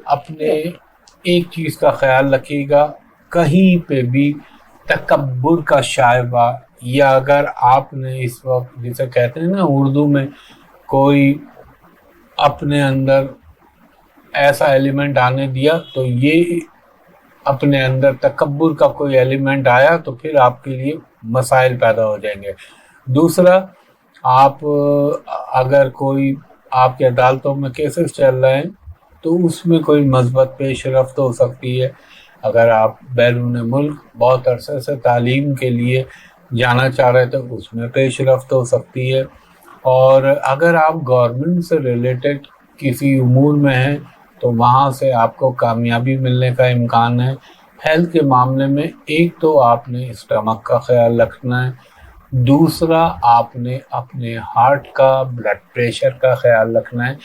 अपने एक चीज़ का ख्याल रखिएगा, कहीं पे भी तकब्बुर का शायबा, या अगर आपने इस वक्त जिसे कहते हैं ना उर्दू में, कोई अपने अंदर ऐसा एलिमेंट आने दिया, तो ये अपने अंदर तकब्बुर का कोई एलिमेंट आया तो फिर आपके लिए मसाइल पैदा हो जाएंगे। दूसरा, आप अगर कोई आपकी अदालतों में केसेस चल रहे हैं तो उसमें कोई मस्बत पेशरफ्त हो सकती है। अगर आप बैरून मुल्क बहुत अरसे से तालीम के लिए जाना चाह रहे थे, उसमें पेशरफ्त हो सकती है। और अगर आप गवर्नमेंट से रिलेटेड किसी उमूर में हैं तो वहाँ से आपको कामयाबी मिलने का इम्कान है। हेल्थ के मामले में एक तो आपने स्टमक का ख्याल रखना है, दूसरा आपने अपने हार्ट का, ब्लड प्रेशर का ख्याल रखना है।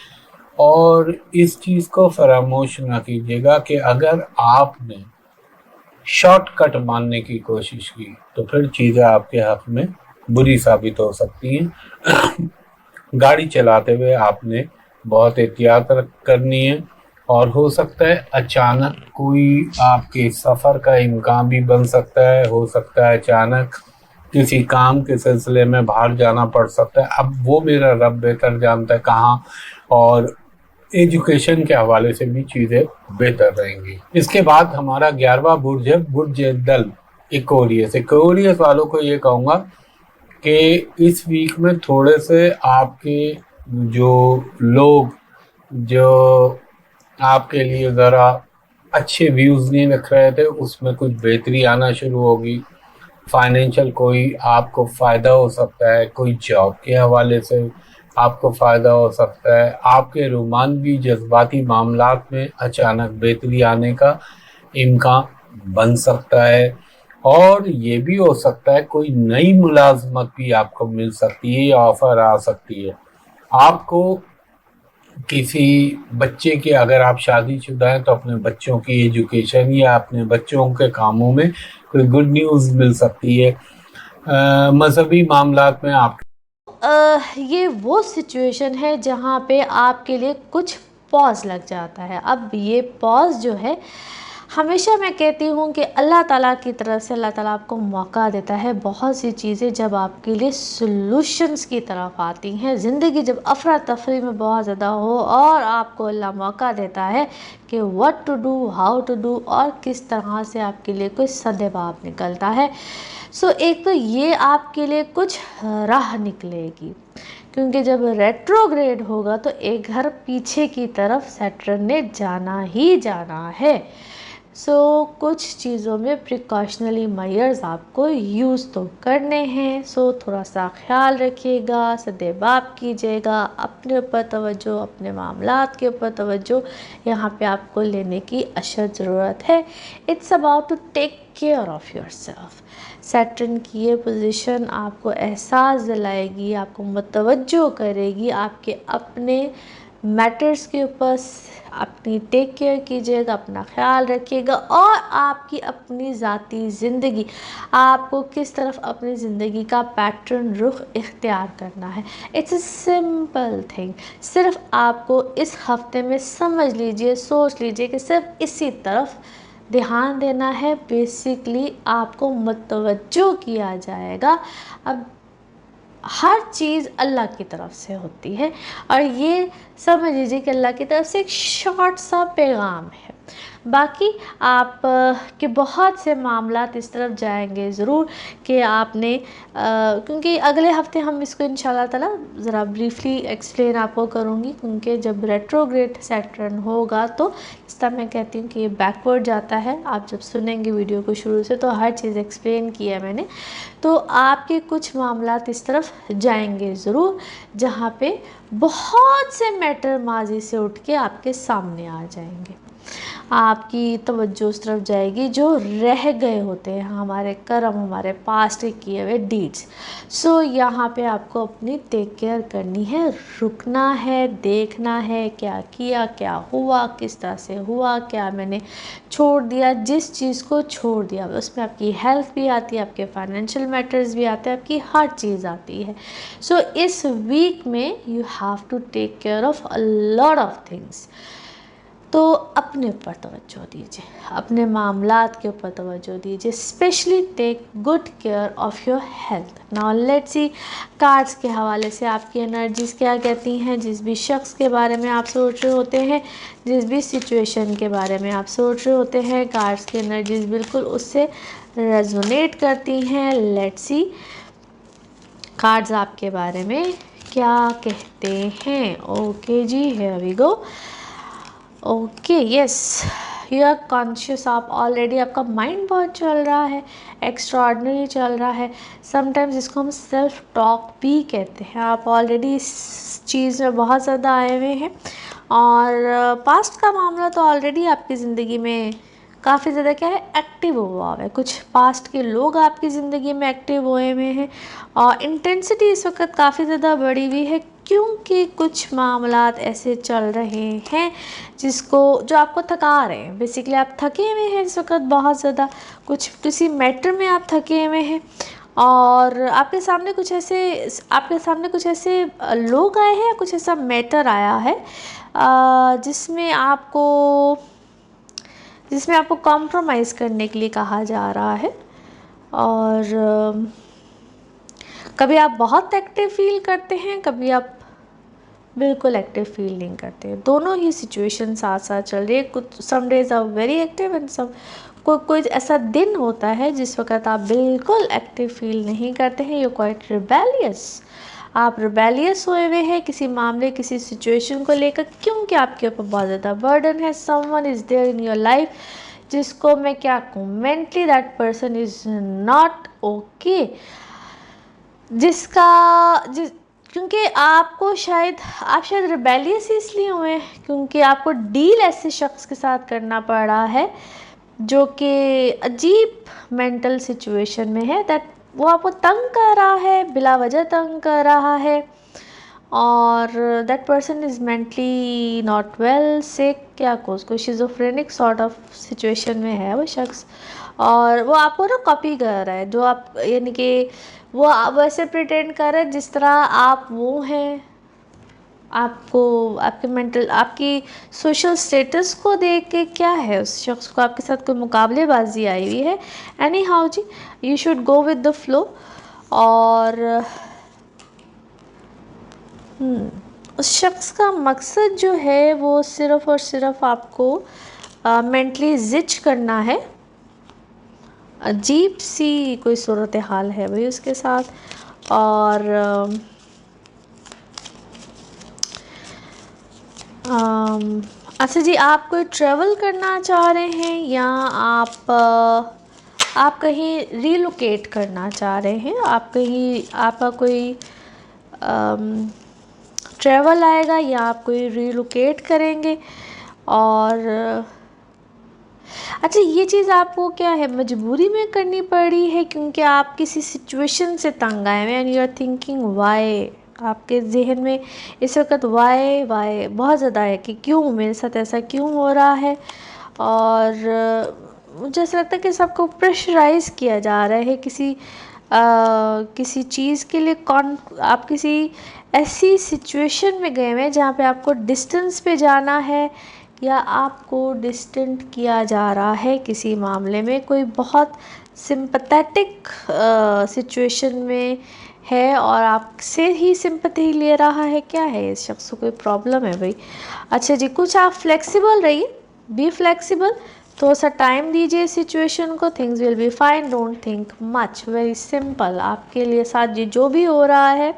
और इस चीज़ को फरामोश ना कीजिएगा कि अगर आपने शॉर्टकट मारने की कोशिश की तो फिर चीज़ें आपके हक में बुरी साबित हो सकती हैं। गाड़ी चलाते हुए आपने बहुत एहतियात करनी है, और हो सकता है अचानक कोई आपके सफ़र का इम्कान भी बन सकता है। हो सकता है अचानक किसी काम के सिलसिले में बाहर जाना पड़ सकता है। अब वो मेरा रब बेहतर जानता है कहाँ, और एजुकेशन के हवाले से भी चीज़ें बेहतर रहेंगी। इसके बाद हमारा 11वां बुर्ज है बुर्ज दल, इक्वेरियस। इक्वेरियस वालों को ये कहूँगा कि इस वीक में थोड़े से आपके जो लोग जो आपके लिए ज़रा अच्छे व्यूज़ नहीं रख रहे थे, उसमें कुछ बेहतरी आना शुरू होगी। फाइनेंशियल कोई आपको फ़ायदा हो सकता है, कोई जॉब के हवाले से आपको फ़ायदा हो सकता है। आपके रोमानवी जज्बाती मामलात में अचानक बेहतरी आने का इम्कान बन सकता है। और ये भी हो सकता है कोई नई मुलाजमत भी आपको मिल सकती है या ऑफ़र आ सकती है। आपको किसी बच्चे की, अगर आप शादीशुदा हैं तो अपने बच्चों की एजुकेशन या अपने बच्चों के कामों में कोई गुड न्यूज़ मिल सकती है। मजहबी मामलात में आप ये वो सिचुएशन है जहाँ पे आपके लिए कुछ पॉज लग जाता है। अब ये पॉज जो है, हमेशा मैं कहती हूँ कि अल्लाह ताला की तरफ से अल्लाह ताला आपको मौका देता है। बहुत सी चीज़ें जब आपके लिए सॉल्यूशंस की तरफ आती हैं, ज़िंदगी जब अफरा तफरी में बहुत ज़्यादा हो और आपको अल्लाह मौका देता है कि what to do, how to do, और किस तरह से आपके लिए कोई सद्देबाब निकलता है। सो एक तो ये आपके लिए कुछ राह निकलेगी, क्योंकि जब रेट्रोग्रेड होगा तो एक घर पीछे की तरफ सैटर्न ने जाना ही जाना है। सो कुछ चीज़ों में प्रिकॉशनरी मेजर्स आपको यूज़ तो करने हैं। सो थोड़ा सा ख्याल रखिएगा, सद्देबाब कीजिएगा, अपने ऊपर तवज्जो, अपने मामलात के ऊपर तवज्जो यहाँ पे आपको लेने की अशद ज़रूरत है। It's about to take care of yourself. Saturn की ये पोजीशन आपको एहसास दिलाएगी, आपको मुतवज्जो करेगी आपके अपने मैटर्स के ऊपर। अपनी टेक केयर कीजिएगा, अपना ख्याल रखिएगा, और आपकी अपनी ज़ाती ज़िंदगी, आपको किस तरफ अपनी ज़िंदगी का पैटर्न रुख इख्तियार करना है। It's a simple thing. सिर्फ आपको इस हफ्ते में समझ लीजिए, सोच लीजिए कि सिर्फ इसी तरफ ध्यान देना है। बेसिकली आपको मुतवज्जो किया जाएगा। अब हर चीज़ अल्लाह की तरफ से होती है, और ये समझ लीजिए कि अल्लाह की तरफ से एक शॉर्ट सा पैगाम है। बाकी आप के बहुत से मामलात इस तरफ जाएंगे ज़रूर कि आपने क्योंकि अगले हफ्ते हम इसको इंशाल्लाह ताला ज़रा ब्रीफली एक्सप्लेन आपको करूँगी, क्योंकि जब रेट्रोग्रेड सैटर्न होगा तो इस तरह मैं कहती हूँ कि ये बैकवर्ड जाता है। आप जब सुनेंगे वीडियो को शुरू से तो हर चीज़ एक्सप्लेन किया मैंने, तो आपके कुछ मामलात इस तरफ जाएंगे ज़रूर जहाँ पे बहुत से मैटर माजी से उठ के आपके सामने आ जाएंगे। आपकी तवज्जो उस तरफ जाएगी जो रह गए होते हैं, हमारे कर्म, हमारे पास्ट के किए हुए डीड्स। सो यहाँ पे आपको अपनी टेक केयर करनी है, रुकना है, देखना है क्या किया, क्या हुआ, किस तरह से हुआ, क्या मैंने छोड़ दिया। जिस चीज़ को छोड़ दिया उसमें आपकी हेल्थ भी आती है, आपके फाइनेंशियल मैटर्स भी आते हैं, आपकी हर चीज़ आती है। सो इस वीक में you have to take care of a lot of things. तो अपने ऊपर तवज्जो दीजिए, अपने मामलात के ऊपर तवज्जो दीजिए। Specially take good care of your health. Now let's see cards के हवाले से आपकी एनर्जीज़ क्या कहती हैं। जिस भी शख्स के बारे में आप सोच रहे होते हैं, जिस भी सिचुएशन के बारे में आप सोच रहे होते हैं, कार्ड्स की एनर्जीज़ बिल्कुल उससे रेजोनेट करती हैं। लेट्स सी कार्ड्स आपके बारे में क्या कहते हैं। ओके जी, here we go. Okay, yes, you are conscious. आप ऑलरेडी, आपका माइंड बहुत चल रहा है, एक्स्ट्राऑर्डिनरी चल रहा है। समटाइम्स इसको हम सेल्फ टॉक भी कहते हैं। आप ऑलरेडी इस चीज़ में बहुत ज़्यादा आए हुए हैं और पास्ट का मामला तो ऑलरेडी आपकी ज़िंदगी में काफ़ी ज़्यादा क्या है, एक्टिव हुआ है। कुछ पास्ट के लोग आपकी ज़िंदगी में एक्टिव हुए हुए हैं और इंटेंसिटी इस वक्त काफ़ी ज़्यादा बढ़ी हुई है, क्योंकि कुछ मामलात ऐसे चल रहे हैं जो आपको थका रहे हैं। बेसिकली आप थके हुए हैं इस वक्त बहुत ज़्यादा, किसी मैटर में आप थके हुए हैं और आपके सामने कुछ ऐसे लोग आए हैं, कुछ ऐसा मैटर आया है जिसमें आपको कॉम्प्रोमाइज़ करने के लिए कहा जा रहा है। और कभी आप बहुत एक्टिव फील करते हैं, कभी आप बिल्कुल एक्टिव फील नहीं करते हैं। दोनों ही सिचुएशन साथ साथ चल रही है। कुछ some days are very active and कोई ऐसा दिन होता है जिस वक्त आप बिल्कुल एक्टिव फील नहीं करते हैं। You quite rebellious. आप रिबेलियस हुए हुए हैं किसी मामले, किसी सिचुएशन को लेकर, क्योंकि आपके ऊपर बहुत ज़्यादा बर्डन है। Someone is there in your life जिसको मैं क्या कहूँ, mentally that person is not okay, क्योंकि आप शायद रिबेलियस इसलिए हुए हैं क्योंकि आपको डील ऐसे शख्स के साथ करना पड़ रहा है जो कि अजीब मेंटल सिचुएशन में है। दैट वो आपको तंग कर रहा है, बिला वजह तंग कर रहा है और that person is mentally not well, sick, क्या को उसको शिज़ोफ्रेनिक सॉर्ट ऑफ सिचुएशन में है वो शख्स। और वो आपको ना कॉपी कर रहा है, जो आप यानी कि वो वैसे प्रिटेंड कर रहा है जिस तरह आप वो हैं। आपको आपकी सोशल स्टेटस को देख के क्या है, उस शख्स को आपके साथ कोई मुकाबलेबाजी आई हुई है। एनी हाउ जी, you should go with the flow. और उस शख्स का मकसद जो है वो सिर्फ़ और सिर्फ आपको मेंटली जिच करना है। अजीब सी कोई सूरत हाल है भाई उसके साथ। और अच्छा जी, आप कोई ट्रैवल करना चाह रहे हैं या आप कहीं रीलोकेट करना चाह रहे हैं, आपका कोई ट्रैवल आएगा या आप कोई रीलोकेट करेंगे। और अच्छा, ये चीज़ आपको क्या है, मजबूरी में करनी पड़ी है क्योंकि आप किसी सिचुएशन से तंग आए हैं and you are thinking why. आपके जहन में इस वक्त वाई बहुत ज़्यादा है कि क्यों मेरे साथ ऐसा क्यों हो रहा है। और मुझे ऐसा लगता है कि सबको प्रेशराइज़ किया जा रहा है किसी चीज़ के लिए। आप किसी ऐसी सिचुएशन में गए हुए हैं जहाँ पे आपको डिस्टेंस पे जाना है या आपको डिस्टेंट किया जा रहा है किसी मामले में। कोई बहुत सिंपैथेटिक सिचुएशन में है और आपसे ही सिंपैथी ले रहा है। क्या है, इस शख्स को कोई प्रॉब्लम है भाई। अच्छा जी, कुछ आप फ्लेक्सिबल रहिए, बी फ्लेक्सिबल, तो सा टाइम दीजिए सिचुएशन को, things will be fine, don't think much, very simple. आपके लिए साथ जी जो भी हो रहा है,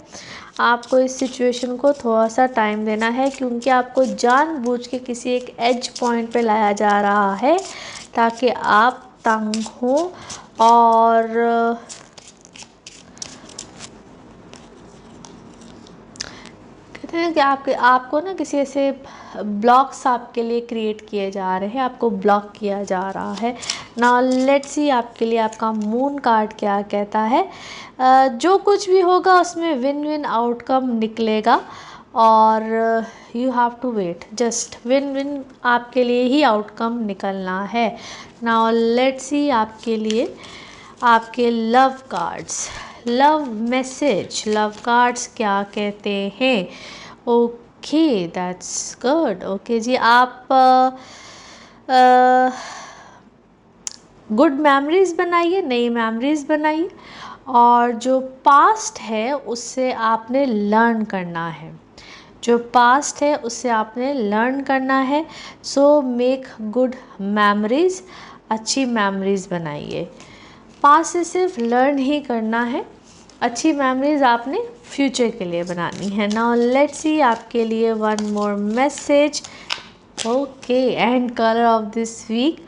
आपको इस सिचुएशन को थोड़ा सा टाइम देना है क्योंकि आपको जानबूझ के किसी एक एज पॉइंट पे लाया जा रहा है ताकि आप तंग हो। और कहते हैं कि आपको ना किसी ऐसे ब्लॉक्स आपके लिए क्रिएट किए जा रहे हैं, आपको ब्लॉक किया जा रहा है। नाउ लेट्स सी आपके लिए आपका मून कार्ड क्या कहता है। जो कुछ भी होगा उसमें विन विन आउटकम निकलेगा और you have to wait, just win win आपके लिए ही आउटकम निकलना है। नाउ लेट्स सी आपके लिए आपके love cards, love message, love cards क्या कहते हैं। Okay okay, that's good. Okay जी, आप गुड मेमोरीज बनाइए, नई मेमोरीज बनाइए, और जो पास्ट है उससे आपने लर्न करना है, जो पास्ट है उससे आपने लर्न करना है। सो मेक गुड मेमोरीज, अच्छी मेमोरीज बनाइए। पास्ट से सिर्फ लर्न ही करना है, अच्छी मेमोरीज आपने फ्यूचर के लिए बनानी है। नाउ लेट्स सी आपके लिए one more message. Okay, and colour of this week